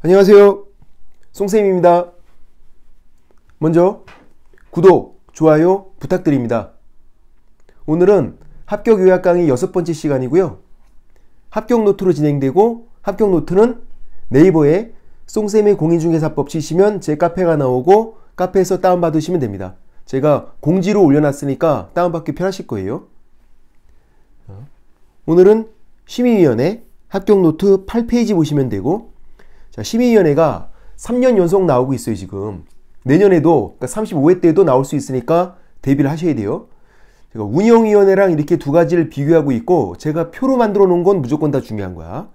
안녕하세요, 송쌤입니다. 먼저 구독, 좋아요 부탁드립니다. 오늘은 합격 요약 강의 6번째 시간이고요. 합격 노트로 진행되고, 합격 노트는 네이버에 송쌤의 공인중개사법 치시면 제 카페가 나오고 카페에서 다운받으시면 됩니다. 제가 공지로 올려놨으니까 다운받기 편하실 거예요. 오늘은 심의위원회 합격 노트 8페이지 보시면 되고, 자, 심의위원회가 3년 연속 나오고 있어요. 지금 내년에도, 그러니까 35회 때도 나올 수 있으니까 대비를 하셔야 돼요. 제가 운영위원회랑 이렇게 두 가지를 비교하고 있고, 제가 표로 만들어 놓은 건 무조건 다 중요한 거야.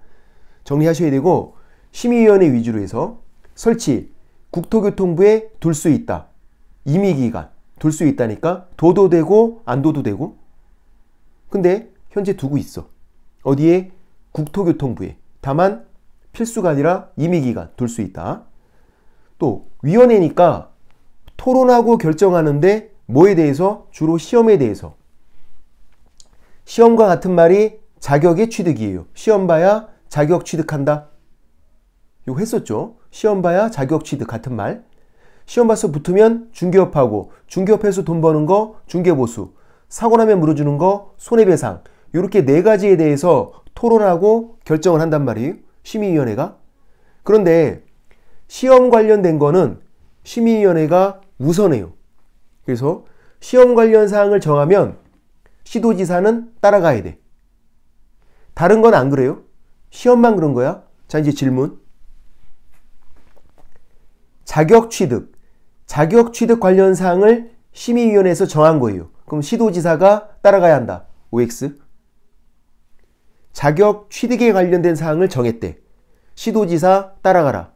정리하셔야 되고, 심의위원회 위주로 해서 설치, 국토교통부에 둘 수 있다. 임의기간 둘 수 있다니까 둬도 되고 안 둬도 되고. 근데 현재 두고 있어. 어디에? 국토교통부에. 다만 필수가 아니라 임의기간 둘 수 있다. 또 위원회니까 토론하고 결정하는데 뭐에 대해서? 주로 시험에 대해서. 시험과 같은 말이 자격의 취득이에요. 시험 봐야 자격 취득한다. 이거 했었죠. 시험 봐야 자격 취득 같은 말. 시험 봐서 붙으면 중개업하고, 중개업해서 돈 버는 거 중개보수, 사고 나면 물어주는 거 손해배상, 이렇게 네 가지에 대해서 토론하고 결정을 한단 말이에요, 심의위원회가. 그런데 시험 관련된 거는 심의위원회가 우선해요. 그래서 시험 관련 사항을 정하면 시도지사는 따라가야 돼. 다른 건 안 그래요. 시험만 그런 거야. 자, 이제 질문. 자격 취득 관련 사항을 심의위원회에서 정한 거예요. 그럼 시도지사가 따라가야 한다. OX. 자격 취득에 관련된 사항을 정했대. 시도지사 따라가라.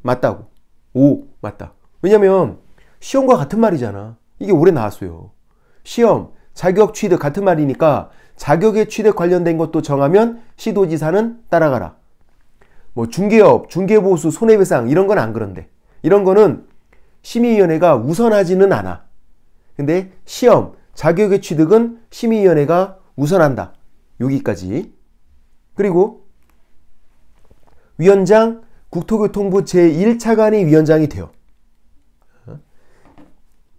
맞다고. O. 맞다. 왜냐면 시험과 같은 말이잖아. 이게 올해 나왔어요. 시험, 자격 취득 같은 말이니까 자격의 취득 관련된 것도 정하면 시도지사는 따라가라. 뭐 중개업, 중개보수, 손해배상 이런 건 안 그런데. 이런 거는 심의위원회가 우선하지는 않아. 근데 시험, 자격의 취득은 심의위원회가 우선한다. 여기까지. 그리고 위원장, 국토교통부 제1차관이 위원장이 돼요.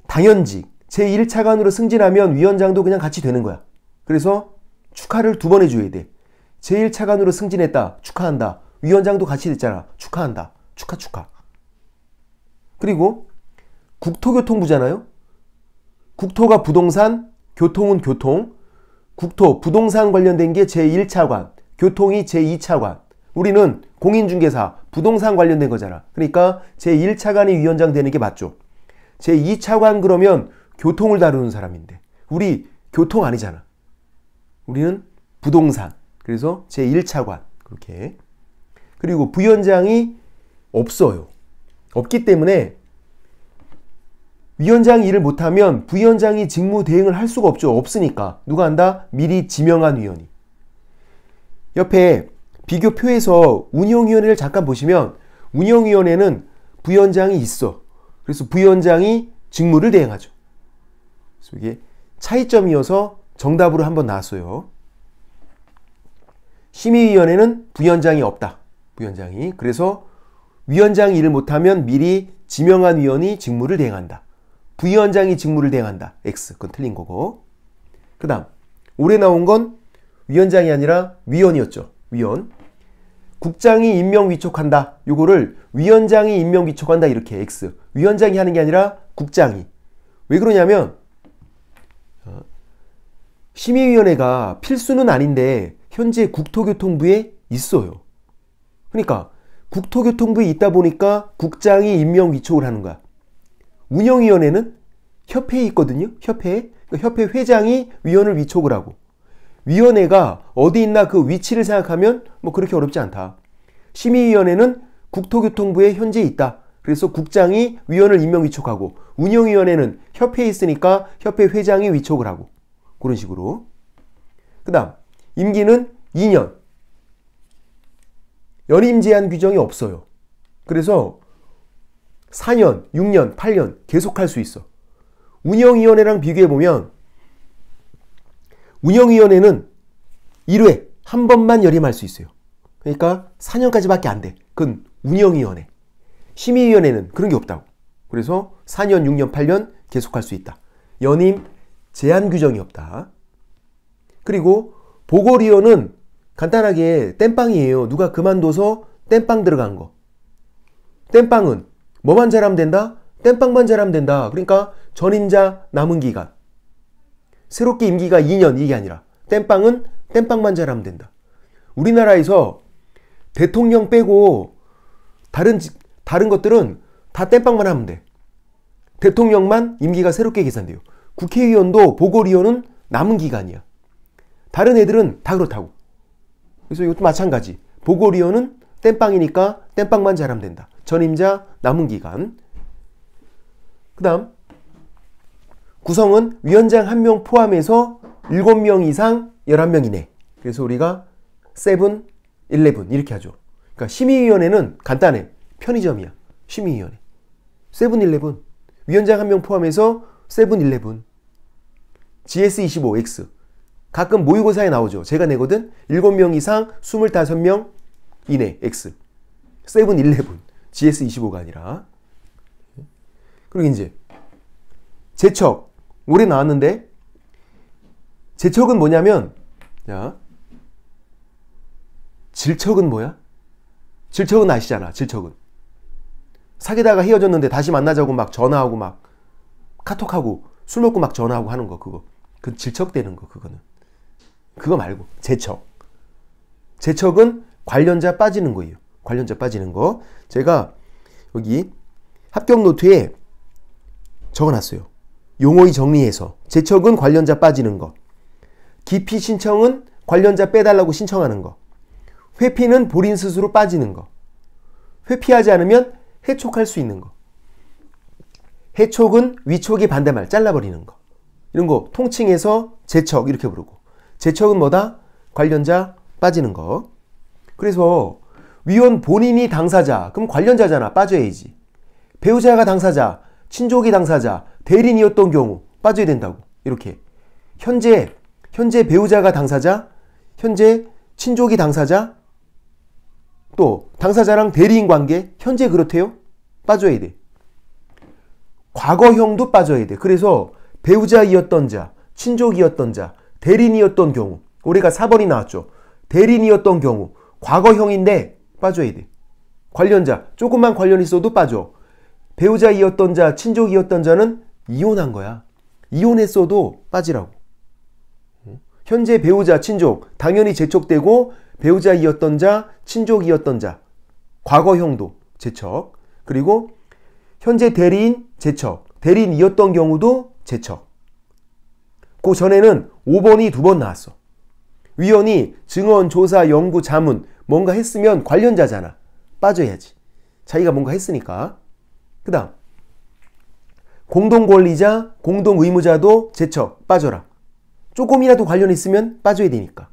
당연직, 제1차관으로 승진하면 위원장도 그냥 같이 되는 거야. 그래서 축하를 2번 해줘야 돼. 제1차관으로 승진했다. 축하한다. 위원장도 같이 됐잖아. 축하한다. 축하. 그리고 국토교통부잖아요. 국토가 부동산, 교통은 교통. 국토, 부동산 관련된 게 제1차관, 교통이 제2차관. 우리는 공인중개사, 부동산 관련된 거잖아. 그러니까 제1차관이 위원장 되는 게 맞죠. 제2차관 그러면 교통을 다루는 사람인데 우리 교통 아니잖아. 우리는 부동산. 그래서 제1차관 그렇게. 그리고 부위원장이 없어요. 없기 때문에 위원장이 일을 못하면 부위원장이 직무 대행을 할 수가 없죠. 없으니까. 누가 한다? 미리 지명한 위원이. 옆에 비교표에서 운영위원회를 잠깐 보시면 운영위원회는 부위원장이 있어. 그래서 부위원장이 직무를 대행하죠. 그래서 이게 차이점이어서 정답으로 한번 나왔어요. 심의위원회는 부위원장이 없다. 부위원장이. 그래서 위원장이 일을 못하면 미리 지명한 위원이 직무를 대행한다. 부위원장이 직무를 대행한다. X. 그건 틀린 거고. 그 다음 올해 나온 건 위원장이 아니라 위원이었죠. 위원. 국장이 임명 위촉한다. 요거를 위원장이 임명 위촉한다. 이렇게 X. 위원장이 하는 게 아니라 국장이. 왜 그러냐면 심의위원회가 필수는 아닌데 현재 국토교통부에 있어요. 그러니까 국토교통부에 있다 보니까 국장이 임명 위촉을 하는 거야. 운영위원회는 협회에 있거든요. 협회에. 그러니까 협회 회장이 위원을 위촉을 하고, 위원회가 어디 있나 그 위치를 생각하면 뭐 그렇게 어렵지 않다. 심의위원회는 국토교통부에 현재 있다. 그래서 국장이 위원을 임명 위촉하고, 운영위원회는 협회에 있으니까 협회 회장이 위촉을 하고, 그런 식으로. 그 다음 임기는 2년. 연임 제한 규정이 없어요. 그래서 4년, 6년, 8년 계속 할 수 있어. 운영위원회랑 비교해보면 운영위원회는 1회 한 번만 연임할 수 있어요. 그러니까 4년까지밖에 안 돼. 그건 운영위원회. 심의위원회는 그런 게 없다고. 그래서 4년, 6년, 8년 계속할 수 있다. 연임 제한 규정이 없다. 그리고 보궐위원은 간단하게 땜빵이에요. 누가 그만둬서 땜빵 들어간 거. 땜빵은 뭐만 잘하면 된다? 땜빵만 잘하면 된다. 그러니까 전임자 남은 기간. 새롭게 임기가 2년 이게 아니라 땜빵은 땜빵만 잘하면 된다. 우리나라에서 대통령 빼고 다른 것들은 다 땜빵만 하면 돼. 대통령만 임기가 새롭게 계산돼요. 국회의원도 보궐위원은 남은 기간이야. 다른 애들은 다 그렇다고. 그래서 이것도 마찬가지. 보궐위원은 땜빵이니까 땜빵만 잘하면 된다. 전임자 남은 기간. 그 다음 구성은 위원장 1명 포함해서 7명 이상 11명 이내. 그래서 우리가 7, 11 이렇게 하죠. 그러니까 심의위원회는 간단해. 편의점이야. 심의위원회. 7, 11. 위원장 1명 포함해서 7, 11. GS25X. 가끔 모의고사에 나오죠. 제가 내거든. 7명 이상 25명 이내 X. 7, 11. GS25가 아니라. 그리고 이제 제척. 올해 나왔는데 제척은 뭐냐면 자, 질척은 뭐야? 질척은 아시잖아. 질척은. 사귀다가 헤어졌는데 다시 만나자고 막 전화하고 막 카톡하고 술 먹고 막 전화하고 하는 거 그거. 그 질척되는 거 그거는. 그거 말고 제척. 제척은 관련자 빠지는 거예요. 관련자 빠지는 거. 제가 여기 합격 노트에 적어놨어요. 용어의 정리해서. 제척은 관련자 빠지는 거. 기피 신청은 관련자 빼달라고 신청하는 거. 회피는 본인 스스로 빠지는 거. 회피하지 않으면 해촉할 수 있는 거. 해촉은 위촉의 반대말 잘라버리는 거. 이런 거 통칭해서 제척 이렇게 부르고. 제척은 뭐다? 관련자 빠지는 거. 그래서 위원 본인이 당사자, 그럼 관련자잖아. 빠져야지. 배우자가 당사자, 친족이 당사자, 대리인이었던 경우 빠져야 된다고. 이렇게. 현재 배우자가 당사자, 현재 친족이 당사자, 또 당사자랑 대리인 관계, 현재 그렇대요? 빠져야 돼. 과거형도 빠져야 돼. 그래서 배우자이었던 자, 친족이었던 자, 대리인이었던 경우, 올해가 4번이 나왔죠. 대리인이었던 경우, 과거형인데 빠져야 돼. 관련자, 조금만 관련 있어도 빠져. 배우자이었던 자, 친족이었던 자는 이혼한 거야. 이혼했어도 빠지라고. 현재 배우자, 친족, 당연히 제척되고 배우자이었던 자, 친족이었던 자, 과거형도 제척. 그리고 현재 대리인 제척, 대리인이었던 경우도 제척. 그 전에는 5번이 2번 나왔어. 위원이 증언, 조사, 연구, 자문 뭔가 했으면 관련자잖아. 빠져야지. 자기가 뭔가 했으니까. 그 다음 공동권리자, 공동의무자도 제척 빠져라. 조금이라도 관련 있으면 빠져야 되니까.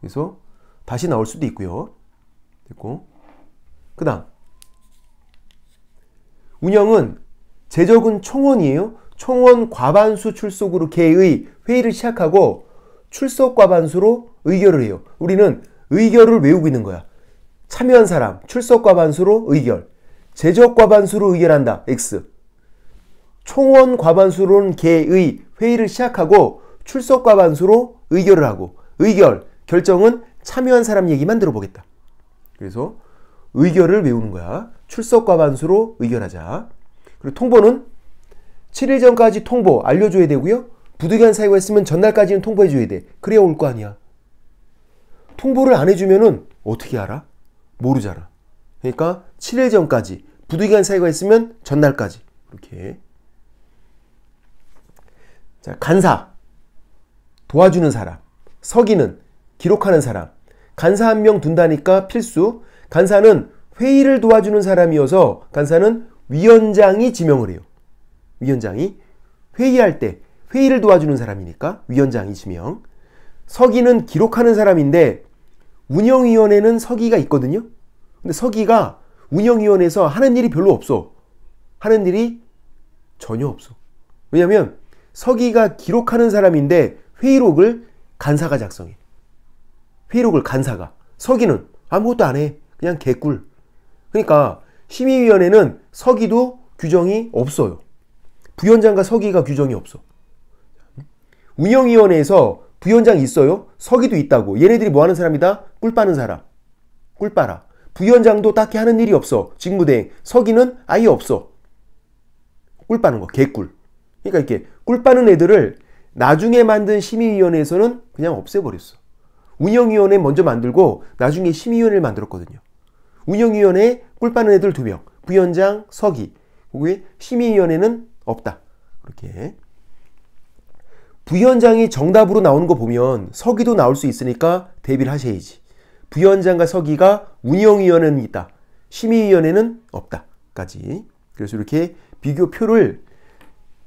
그래서 다시 나올 수도 있고요. 됐고. 그 다음 운영은 제적은 총원이에요. 총원 과반수 출석으로 개의 회의를 시작하고 출석 과반수로 의결을 해요. 우리는 의결을 외우고 있는 거야. 참여한 사람 출석 과반수로 의결. 제적 과반수로 의결한다. X. 총원 과반수로는 개의 회의를 시작하고 출석 과반수로 의결을 하고 의결, 결정은 참여한 사람 얘기만 들어보겠다. 그래서 의결을 외우는 거야. 출석 과반수로 의결하자. 그리고 통보는 7일 전까지 통보 알려줘야 되고요. 부득이한 사유가 있으면 전날까지는 통보해줘야 돼. 그래야 올 거 아니야. 통보를 안 해주면은 어떻게 알아? 모르잖아. 그러니까 7일 전까지 부득이한 사유가 있으면 전날까지 이렇게. 자, 간사 도와주는 사람, 서기는 기록하는 사람. 간사 1명 둔다니까 필수. 간사는 회의를 도와주는 사람이어서 간사는 위원장이 지명을 해요. 위원장이 회의할 때 회의를 도와주는 사람이니까 위원장이 지명. 서기는 기록하는 사람인데 운영위원회는 서기가 있거든요. 근데 서기가 운영위원회에서 하는 일이 별로 없어. 하는 일이 전혀 없어. 왜냐면 서기가 기록하는 사람인데 회의록을 간사가 작성해. 회의록을 간사가. 서기는 아무것도 안 해. 그냥 개꿀. 그러니까 심의위원회는 서기도 규정이 없어요. 부위원장과 서기가 규정이 없어. 운영위원회에서 부위원장 있어요? 서기도 있다고. 얘네들이 뭐 하는 사람이다? 꿀 빠는 사람. 꿀 빨아. 부위원장도 딱히 하는 일이 없어. 직무대행. 서기는 아예 없어. 꿀 빠는 거. 개꿀. 그러니까 이렇게 꿀 빠는 애들을 나중에 만든 심의위원회에서는 그냥 없애버렸어. 운영위원회 먼저 만들고 나중에 심의위원회를 만들었거든요. 운영위원회에 꿀 빠는 애들 2명. 부위원장, 서기. 거기에 심의위원회는 없다. 그렇게. 부위원장이 정답으로 나오는 거 보면 서기도 나올 수 있으니까 대비를 하셔야지. 부위원장과 서기가 운영위원회는 있다. 심의위원회는 없다. 까지. 그래서 이렇게 비교표를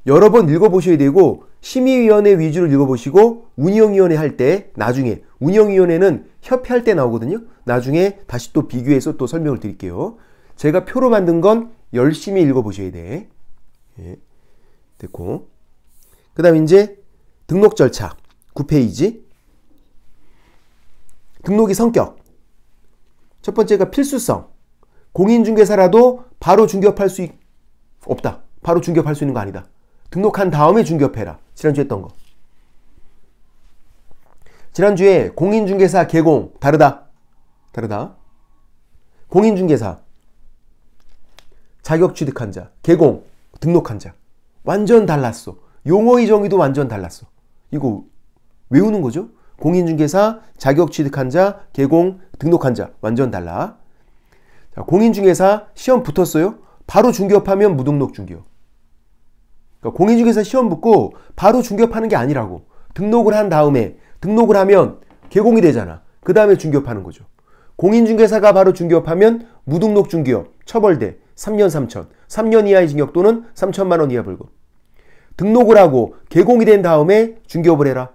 여러 번 읽어보셔야 되고 심의위원회 위주로 읽어보시고 운영위원회 할 때 나중에 운영위원회는 협회할 때 나오거든요. 나중에 다시 또 비교해서 또 설명을 드릴게요. 제가 표로 만든 건 열심히 읽어보셔야 돼. 예. 됐고. 그 다음 이제 등록 절차 9페이지. 등록의 성격. 첫 번째가 필수성. 공인중개사라도 바로 중개업할 수 없다. 바로 중개업할 수 있는 거 아니다. 등록한 다음에 중개업해라. 지난주에 했던 거. 지난주에 공인중개사 개공 다르다. 다르다. 공인중개사 자격 취득한 자, 개공 등록한 자 완전 달랐어. 용어의 정의도 완전 달랐어. 이거 외우는 거죠? 공인중개사 자격 취득한 자, 개공 등록한 자 완전 달라. 자, 공인중개사 시험 붙었어요? 바로 중개업하면 무등록 중개업. 그러니까 공인중개사 시험 붙고 바로 중개업하는 게 아니라고. 등록을 한 다음에 등록을 하면 개공이 되잖아. 그 다음에 중개업하는 거죠. 공인중개사가 바로 중개업하면 무등록 중개업 처벌돼. 3년 3천. 3년 이하의 징역 또는 3천만 원 이하 벌금. 등록을 하고 개공이 된 다음에 중개업을 해라.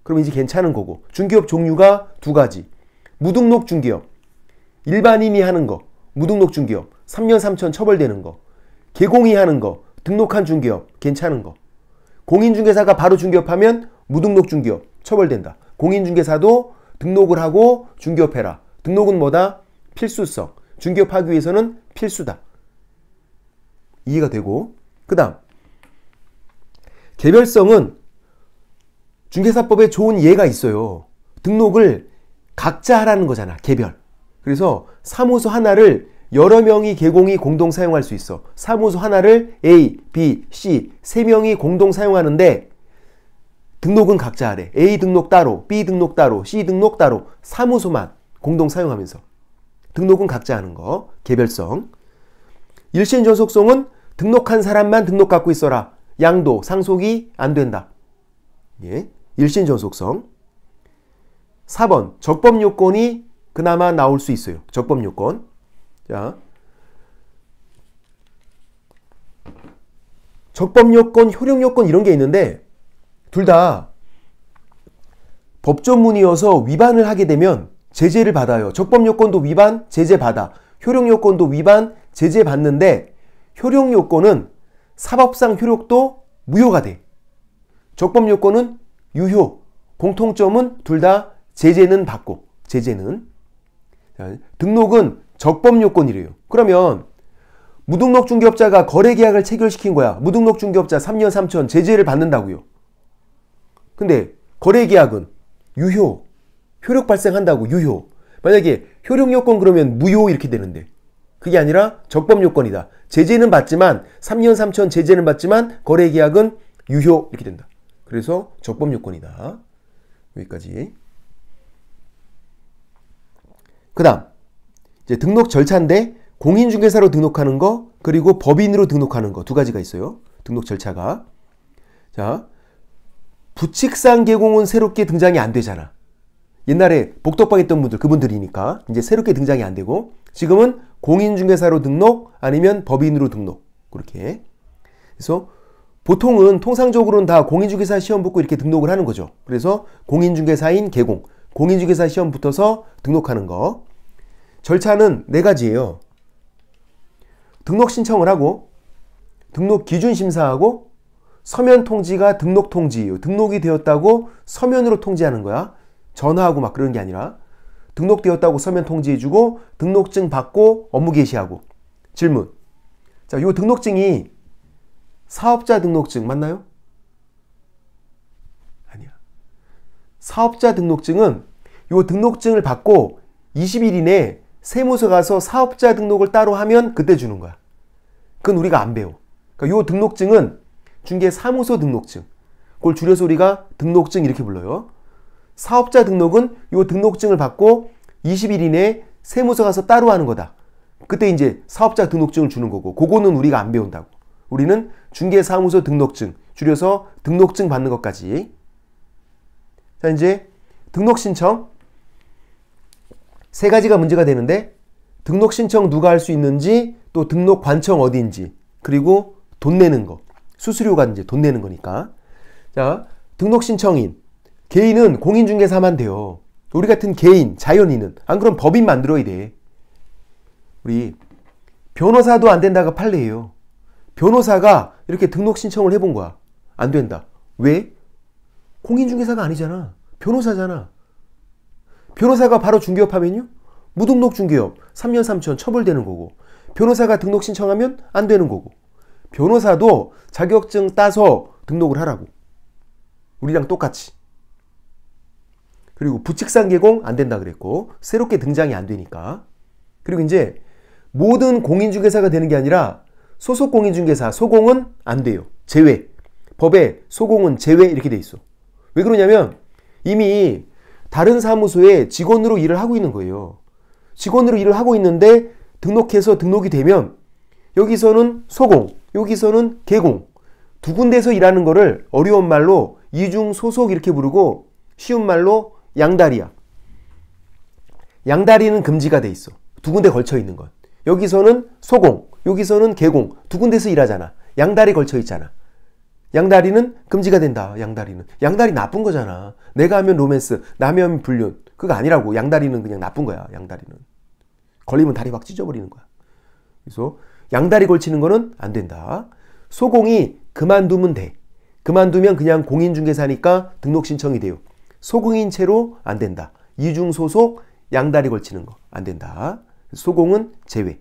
그럼 이제 괜찮은 거고. 중개업 종류가 2가지. 무등록 중개업. 일반인이 하는 거. 무등록 중개업. 3년 3천 처벌되는 거. 개공이 하는 거. 등록한 중개업. 괜찮은 거. 공인중개사가 바로 중개업하면 무등록 중개업. 처벌된다. 공인중개사도 등록을 하고 중개업해라. 등록은 뭐다? 필수성. 중개업하기 위해서는 필수다. 이해가 되고. 그 다음 개별성은 중개사법에 좋은 예가 있어요. 등록을 각자 하라는 거잖아. 개별. 그래서 사무소 하나를 여러 명이 개공이 공동 사용할 수 있어. 사무소 하나를 A, B, C 3명이 공동 사용하는데 등록은 각자 하래. A 등록 따로, B 등록 따로, C 등록 따로 사무소만 공동 사용하면서 등록은 각자 하는 거. 개별성. 일신 전속성은 등록한 사람만 등록 갖고 있어라. 양도, 상속이 안 된다. 예. 일신 전속성. 4번 적법 요건이 그나마 나올 수 있어요. 적법 요건. 자, 적법 요건, 효력 요건 이런 게 있는데 둘 다 법조문이어서 위반을 하게 되면 제재를 받아요. 적법 요건도 위반, 제재 받아. 효력 요건도 위반, 제재 받는데 효력 요건은 사법상 효력도 무효가 돼. 적법 요건은 유효. 공통점은 둘 다 제재는 받고. 제재는. 자, 등록은 적법 요건이래요. 그러면 무등록 중개업자가 거래계약을 체결시킨 거야. 무등록 중개업자 3년 3천 제재를 받는다고요. 근데 거래계약은 유효. 효력 발생한다고. 유효. 만약에 효력 요건 그러면 무효 이렇게 되는데 그게 아니라 적법 요건이다. 제재는 받지만 3년 3천 제재는 받지만 거래계약은 유효 이렇게 된다. 그래서 적법 요건이다. 여기까지. 그 다음 이제 등록 절차인데 공인중개사로 등록하는 거 그리고 법인으로 등록하는 거 2가지가 있어요. 등록 절차가. 자, 부칙상 개공은 새롭게 등장이 안 되잖아. 옛날에 복덕방 했던 분들 그분들이니까 이제 새롭게 등장이 안 되고 지금은 공인중개사로 등록 아니면 법인으로 등록 그렇게. 그래서 보통은 통상적으로는 다 공인중개사 시험 붙고 이렇게 등록을 하는 거죠. 그래서 공인중개사인 개공, 공인중개사 시험 붙어서 등록하는 거. 절차는 4가지예요. 등록 신청을 하고 등록 기준 심사하고 서면 통지가 등록 통지예요. 등록이 되었다고 서면으로 통지하는 거야. 전화하고 막 그런 게 아니라 등록되었다고 서면 통지해주고 등록증 받고 업무 개시하고. 질문. 자, 요 등록증이 사업자 등록증 맞나요? 아니야. 사업자 등록증은 요 등록증을 받고 20일 이내에 세무서 가서 사업자 등록을 따로 하면 그때 주는 거야. 그건 우리가 안 배워. 그러니까 요 등록증은 중개사무소 등록증. 그걸 줄여서 우리가 등록증 이렇게 불러요. 사업자 등록은 요 등록증을 받고 20일 이내에 세무서 가서 따로 하는 거다. 그때 이제 사업자 등록증을 주는 거고, 그거는 우리가 안 배운다고. 우리는 중개사무소 등록증, 줄여서 등록증 받는 것까지. 자, 이제 등록 신청. 세 가지가 문제가 되는데, 등록 신청 누가 할 수 있는지, 또 등록 관청 어디인지, 그리고 돈 내는 거. 수수료가 이제 돈 내는 거니까. 자, 등록 신청인. 개인은 공인중개사만 돼요. 우리 같은 개인, 자연인은. 안 그럼 법인 만들어야 돼. 우리 변호사도 안 된다가 판례예요. 변호사가 이렇게 등록 신청을 해본 거야. 안 된다. 왜? 공인중개사가 아니잖아. 변호사잖아. 변호사가 바로 중개업하면요? 무등록 중개업 3년 3천 처벌되는 거고, 변호사가 등록 신청하면 안 되는 거고, 변호사도 자격증 따서 등록을 하라고. 우리랑 똑같이. 그리고 부칙상 개공 안 된다 그랬고, 새롭게 등장이 안 되니까. 그리고 이제 모든 공인중개사가 되는 게 아니라 소속 공인중개사, 소공은 안 돼요. 제외. 법에 소공은 제외 이렇게 돼 있어. 왜 그러냐면 이미 다른 사무소에 직원으로 일을 하고 있는 거예요. 직원으로 일을 하고 있는데 등록해서 등록이 되면 여기서는 소공, 여기서는 개공. 두 군데서 일하는 거를 어려운 말로 이중 소속 이렇게 부르고, 쉬운 말로 양다리야. 양다리는 금지가 돼 있어. 두 군데 걸쳐 있는 건. 여기서는 소공, 여기서는 개공. 두 군데서 일하잖아. 양다리 걸쳐 있잖아. 양다리는 금지가 된다. 양다리는. 양다리 나쁜 거잖아. 내가 하면 로맨스, 남이 하면 불륜. 그거 아니라고. 양다리는 그냥 나쁜 거야. 양다리는. 걸리면 다리 확 찢어버리는 거야. 그래서 양다리 걸치는 거는 안 된다. 소공이 그만두면 돼. 그만두면 그냥 공인중개사니까 등록 신청이 돼요. 소공인 채로 안 된다. 이중 소속, 양다리 걸치는 거 안 된다. 소공은 제외.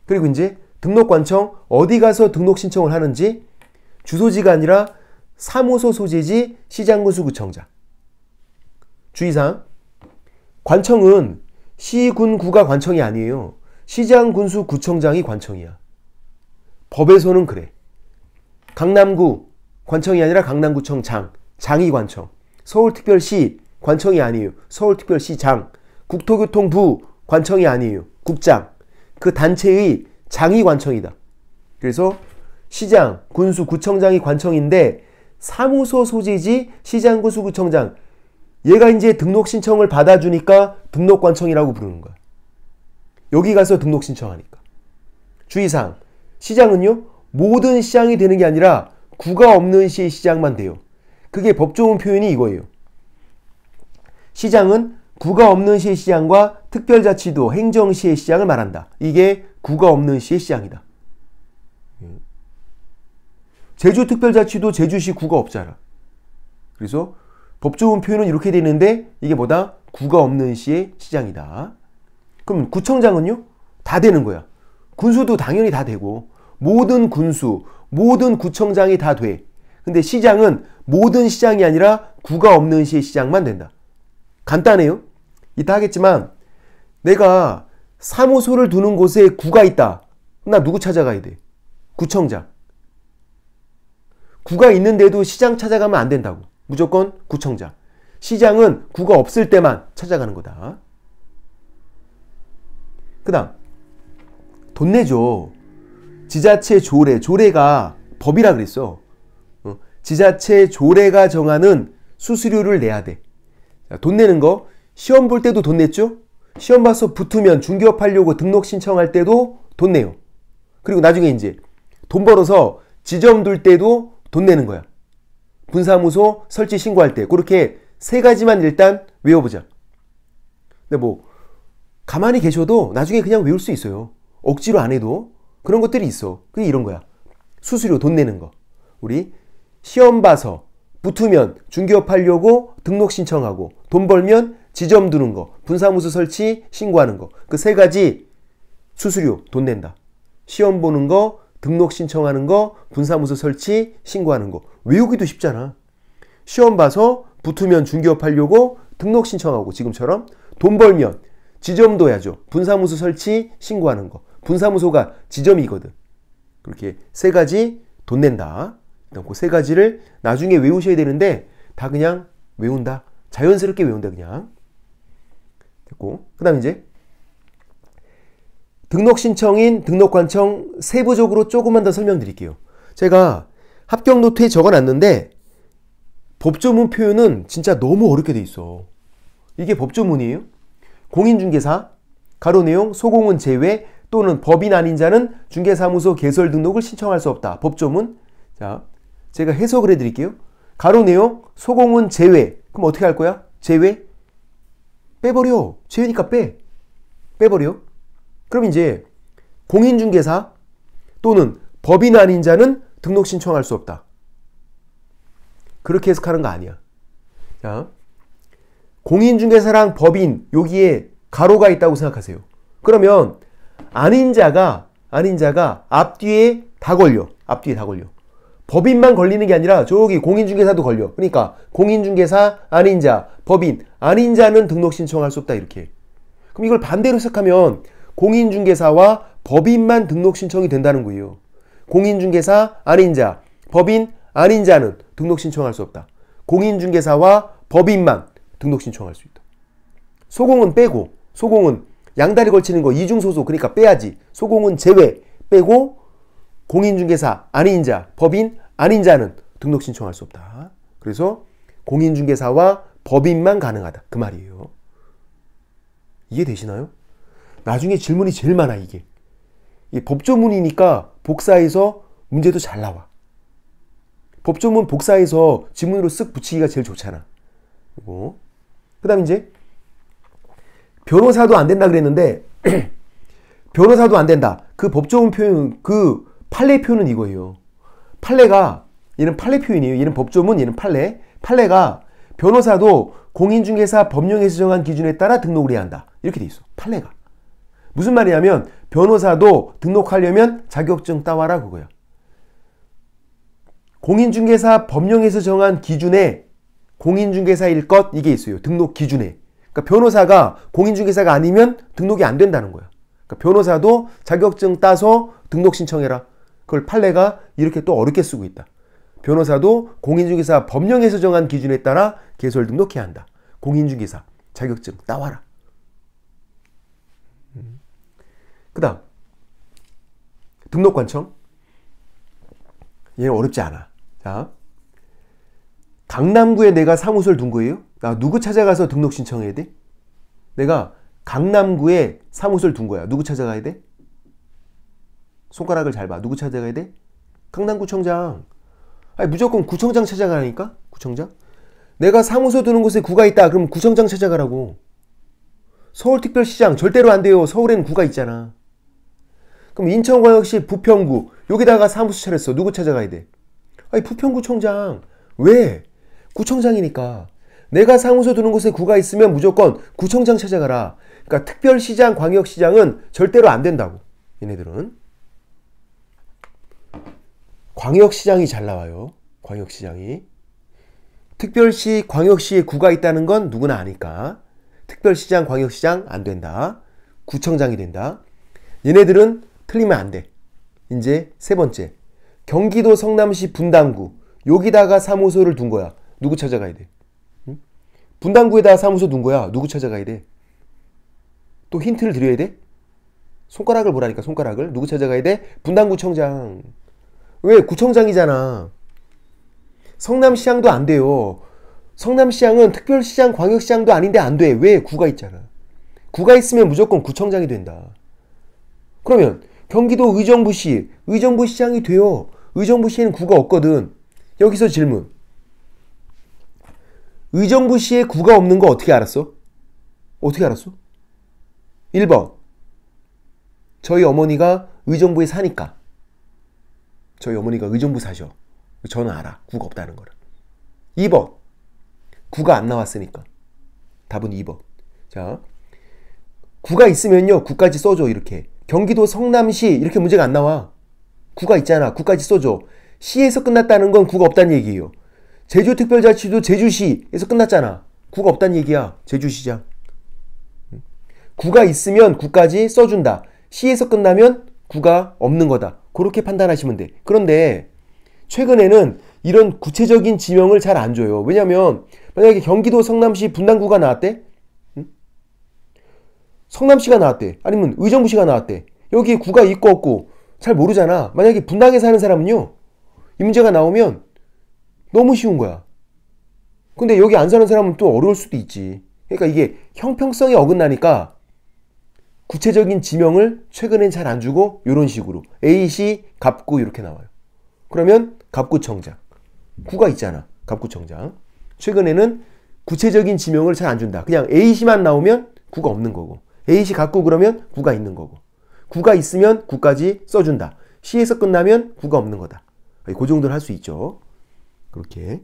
그리고 이제 등록관청 어디 가서 등록 신청을 하는지, 주소지가 아니라 사무소 소재지 시장군수구청장. 주의사항. 관청은 시, 군, 구가 관청이 아니에요. 시장군수구청장이 관청이야. 법에서는 그래. 강남구 관청이 아니라 강남구청 장, 장이 관청. 서울특별시 관청이 아니에요. 서울특별시장. 국토교통부 관청이 아니에요. 국장. 그 단체의 장이 관청이다. 그래서 시장, 군수, 구청장이 관청인데 사무소 소재지 시장군수구청장, 얘가 이제 등록 신청을 받아주니까 등록관청이라고 부르는 거야. 여기 가서 등록 신청하니까. 주의사항. 시장은요, 모든 시장이 되는 게 아니라 구가 없는 시의 시장만 돼요. 그게 법조문 표현이 이거예요. 시장은 구가 없는 시의 시장과 특별자치도 행정시의 시장을 말한다. 이게 구가 없는 시의 시장이다. 제주특별자치도 제주시 구가 없잖아. 그래서 법조문 표현은 이렇게 되는데 이게 뭐다? 구가 없는 시의 시장이다. 그럼 구청장은요? 다 되는 거야. 군수도 당연히 다 되고, 모든 군수, 모든 구청장이 다 돼. 근데 시장은 모든 시장이 아니라 구가 없는 시의 시장만 된다. 간단해요. 이따 하겠지만 내가 사무소를 두는 곳에 구가 있다. 나 누구 찾아가야 돼? 구청장. 구가 있는데도 시장 찾아가면 안 된다고. 무조건 구청장. 시장은 구가 없을 때만 찾아가는 거다. 그 다음 돈 내죠. 지자체 조례. 조례가 법이라 그랬어. 지자체 조례가 정하는 수수료를 내야 돼. 돈 내는 거, 시험 볼 때도 돈 냈죠? 시험 봐서 붙으면 중개업 하려고 등록 신청할 때도 돈 내요. 그리고 나중에 이제 돈 벌어서 지점 둘 때도 돈 내는 거야. 분사무소 설치 신고할 때. 그렇게 세 가지만 일단 외워보자. 근데 뭐 가만히 계셔도 나중에 그냥 외울 수 있어요. 억지로 안 해도 그런 것들이 있어. 그게 이런 거야. 수수료 돈 내는 거. 우리 시험 봐서 붙으면 중개업 하려고 등록 신청하고, 돈 벌면 지점 두는 거, 분사무소 설치, 신고하는 거. 그 세 가지 수수료 돈 낸다. 시험 보는 거, 등록 신청하는 거, 분사무소 설치, 신고하는 거. 외우기도 쉽잖아. 시험 봐서 붙으면 중개업 하려고 등록 신청하고 지금처럼 돈 벌면 지점 둬야죠. 분사무소 설치, 신고하는 거. 분사무소가 지점이거든. 그렇게 세 가지 돈 낸다. 일단 그 세 가지를 나중에 외우셔야 되는데 다 그냥 외운다. 자연스럽게 외운다 그냥. 됐고. 그 다음 이제 등록 신청인 등록관청 세부적으로 조금만 더 설명드릴게요. 제가 합격 노트에 적어놨는데 법조문 표현은 진짜 너무 어렵게 돼 있어. 이게 법조문이에요. 공인중개사, 가로 내용, 소공은 제외 또는 법인 아닌 자는 중개사무소 개설 등록을 신청할 수 없다. 법조문. 자, 제가 해석을 해드릴게요. 가로 내용, 소공은 제외. 그럼 어떻게 할 거야? 제외? 빼버려. 제외니까 빼. 빼버려. 그럼 이제 공인중개사 또는 법인 아닌 자는 등록 신청할 수 없다. 그렇게 해석하는 거 아니야. 자, 공인중개사랑 법인 여기에 가로가 있다고 생각하세요. 그러면 아닌 자가 앞뒤에 다 걸려. 앞뒤에 다 걸려. 법인만 걸리는 게 아니라 저기 공인중개사도 걸려. 그러니까 공인중개사, 아닌 자, 법인, 아닌 자는 등록 신청할 수 없다 이렇게. 그럼 이걸 반대로 해석하면 공인중개사와 법인만 등록 신청이 된다는 거예요. 공인중개사, 아닌 자, 법인, 아닌 자는 등록 신청할 수 없다. 공인중개사와 법인만 등록 신청할 수 있다. 소공은 빼고, 소공은 양다리 걸치는 거 이중소소 그러니까 빼야지. 소공은 제외 빼고 공인중개사, 아닌 자, 법인, 아닌 자는 등록 신청할 수 없다. 그래서 공인중개사와 법인만 가능하다. 그 말이에요. 이해되시나요? 나중에 질문이 제일 많아 이게. 이 법조문이니까 복사해서 문제도 잘 나와. 법조문 복사해서 지문으로 쓱 붙이기가 제일 좋잖아. 그 다음 이제 변호사도 안 된다 그랬는데 변호사도 안 된다. 그 법조문 표현, 그 판례 표현은 이거예요. 판례가 얘는 판례 표현이에요. 얘는 법조문, 얘는 판례. 판례가 변호사도 공인중개사 법령에서 정한 기준에 따라 등록을 해야 한다. 이렇게 돼 있어. 판례가. 무슨 말이냐면 변호사도 등록하려면 자격증 따와라 그거야. 공인중개사 법령에서 정한 기준에 공인중개사일 것 이게 있어요. 등록 기준에. 그러니까 변호사가 공인중개사가 아니면 등록이 안 된다는 거야. 그러니까 변호사도 자격증 따서 등록 신청해라. 그걸 판례가 이렇게 또 어렵게 쓰고 있다. 변호사도 공인중개사 법령에서 정한 기준에 따라 개설 등록해야 한다. 공인중개사 자격증 따와라. 그 다음 등록관청. 얘는 어렵지 않아. 자, 강남구에 내가 사무소를 둔 거예요. 나 누구 찾아가서 등록 신청해야 돼? 내가 강남구에 사무소를 둔 거야. 누구 찾아가야 돼? 손가락을 잘 봐. 누구 찾아가야 돼? 강남구청장. 아니, 무조건 구청장 찾아가라니까? 구청장? 내가 사무소 두는 곳에 구가 있다. 그럼 구청장 찾아가라고. 서울특별시장 절대로 안 돼요. 서울에는 구가 있잖아. 그럼 인천광역시 부평구 여기다가 사무소 차렸어. 누구 찾아가야 돼? 아니, 부평구청장. 왜? 구청장이니까. 내가 사무소 두는 곳에 구가 있으면 무조건 구청장 찾아가라. 그러니까 특별시장, 광역시장은 절대로 안 된다고. 얘네들은. 광역시장이 잘 나와요. 광역시장이. 특별시, 광역시에 구가 있다는 건 누구나 아니까. 특별시장, 광역시장 안 된다. 구청장이 된다. 얘네들은 틀리면 안 돼. 이제 세 번째. 경기도 성남시 분당구. 여기다가 사무소를 둔 거야. 누구 찾아가야 돼? 응? 분당구에다가 사무소 둔 거야. 누구 찾아가야 돼? 또 힌트를 드려야 돼? 손가락을 보라니까, 손가락을. 누구 찾아가야 돼? 분당구청장. 왜? 구청장이잖아. 성남시장도 안 돼요. 성남시장은 특별시장, 광역시장도 아닌데 안 돼. 왜? 구가 있잖아. 구가 있으면 무조건 구청장이 된다. 그러면 경기도 의정부시, 의정부시장이 돼요. 의정부시에는 구가 없거든. 여기서 질문. 의정부시에 구가 없는 거 어떻게 알았어? 어떻게 알았어? 1번. 저희 어머니가 의정부에 사니까. 저희 어머니가 의정부 사셔. 저는 알아. 구가 없다는 거를. 2번. 구가 안 나왔으니까. 답은 2번. 자, 구가 있으면요, 구까지 써줘. 이렇게. 경기도 성남시 이렇게 문제가 안 나와. 구가 있잖아. 구까지 써줘. 시에서 끝났다는 건 구가 없다는 얘기예요. 제주특별자치도 제주시에서 끝났잖아. 구가 없다는 얘기야. 제주시장. 구가 있으면 구까지 써준다. 시에서 끝나면 구가 없는 거다. 그렇게 판단하시면 돼. 그런데 최근에는 이런 구체적인 지명을 잘 안 줘요. 왜냐면 만약에 경기도 성남시 분당구가 나왔대? 응? 성남시가 나왔대. 아니면 의정부시가 나왔대. 여기에 구가 있고 없고 잘 모르잖아. 만약에 분당에 사는 사람은요, 이 문제가 나오면 너무 쉬운 거야. 근데 여기 안 사는 사람은 또 어려울 수도 있지. 그러니까 이게 형평성이 어긋나니까 구체적인 지명을 최근엔 잘 안 주고 이런 식으로 A시 갑구 이렇게 나와요. 그러면 갑구청장. 구가 있잖아. 갑구청장. 최근에는 구체적인 지명을 잘 안 준다. 그냥 A시만 나오면 구가 없는 거고, A시 갑구 그러면 구가 있는 거고, 구가 있으면 구까지 써준다. 시에서 끝나면 구가 없는 거다. 그 정도는 할 수 있죠. 그렇게.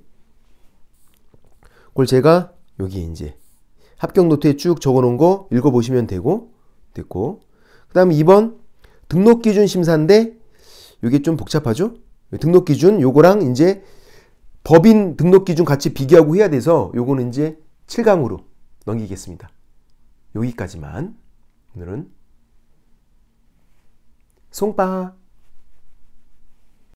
그걸 제가 여기 이제 합격 노트에 쭉 적어 놓은 거 읽어보시면 되고, 됐고. 그 다음에 2번 등록기준 심사인데 이게 좀 복잡하죠? 등록기준 요거랑 이제 법인 등록기준 같이 비교하고 해야 돼서 요거는 이제 7강으로 넘기겠습니다. 여기까지만. 오늘은 송빠.